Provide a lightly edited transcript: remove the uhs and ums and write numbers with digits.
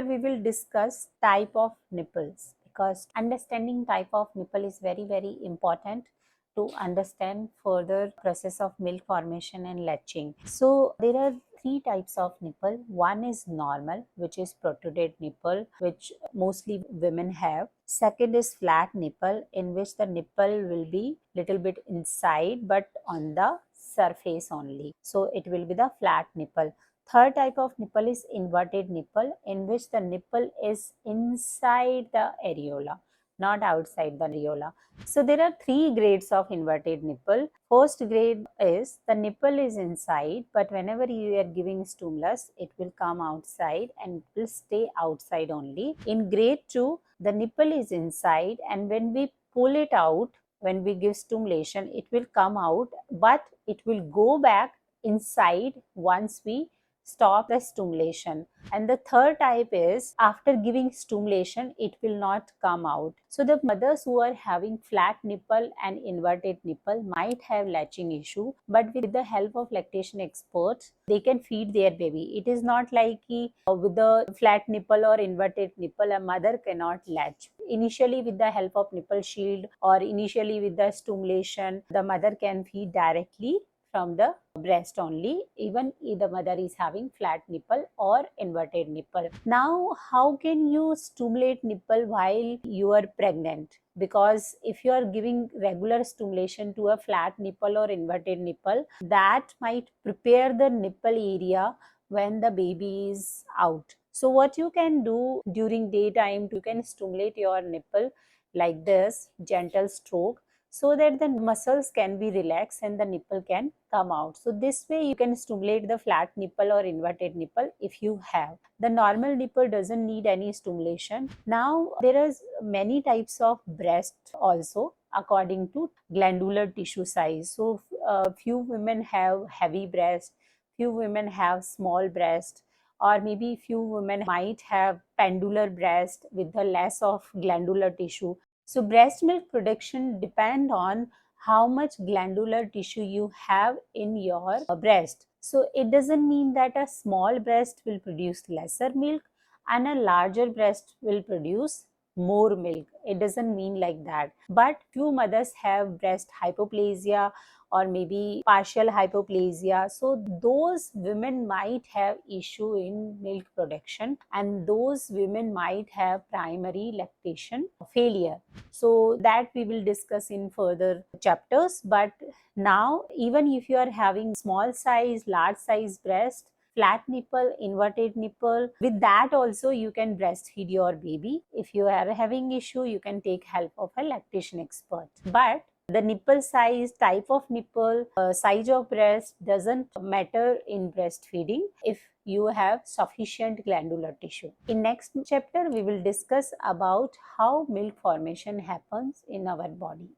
We will discuss type of nipples because understanding type of nipple is very important to understand further process of milk formation and latching. So there are three types of nipple. One is normal, which is protruded nipple, which mostly women have. Second is flat nipple, in which the nipple will be little bit inside but on the surface only. So it will be the flat nipple. Third type of nipple is inverted nipple, in which the nipple is inside the areola, not outside the areola. So there are three grades of inverted nipple. First grade is the nipple is inside, but whenever you are giving stimulus, it will come outside and it will stay outside only. In grade 2, the nipple is inside, and when we pull it out, when we give stimulation, it will come out, but it will go back inside once we stop the stimulation. And the third type is after giving stimulation, it will not come out. So the mothers who are having flat nipple and inverted nipple might have latching issue, but with the help of lactation experts, they can feed their baby. It is not like with the flat nipple or inverted nipple, a mother cannot latch. Initially with the help of nipple shield or initially with the stimulation, the mother can feed directly from the breast only, even if the mother is having flat nipple or inverted nipple. Now, how can you stimulate nipple while you are pregnant? Because if you are giving regular stimulation to a flat nipple or inverted nipple, that might prepare the nipple area when the baby is out. So what you can do during daytime, you can stimulate your nipple like this, gentle stroke, so that the muscles can be relaxed and the nipple can come out. So this way you can stimulate the flat nipple or inverted nipple if you have. The normal nipple doesn't need any stimulation. Now there are many types of breast also according to glandular tissue size. So few women have heavy breast, few women have small breast, or maybe few women might have pendular breast with the less of glandular tissue. So breast milk production depend on how much glandular tissue you have in your breast. So it doesn't mean that a small breast will produce lesser milk and a larger breast will produce more milk. It doesn't mean like that. But few mothers have breast hypoplasia or maybe partial hypoplasia. So those women might have issue in milk production, and those women might have primary lactation failure. So that we will discuss in further chapters. But now, even if you are having small size, large size breast, flat nipple, inverted nipple, with that also you can breastfeed your baby. If you are having issue, you can take help of a lactation expert. But the nipple size, type of nipple, size of breast doesn't matter in breastfeeding if you have sufficient glandular tissue. In next chapter, we will discuss about how milk formation happens in our body.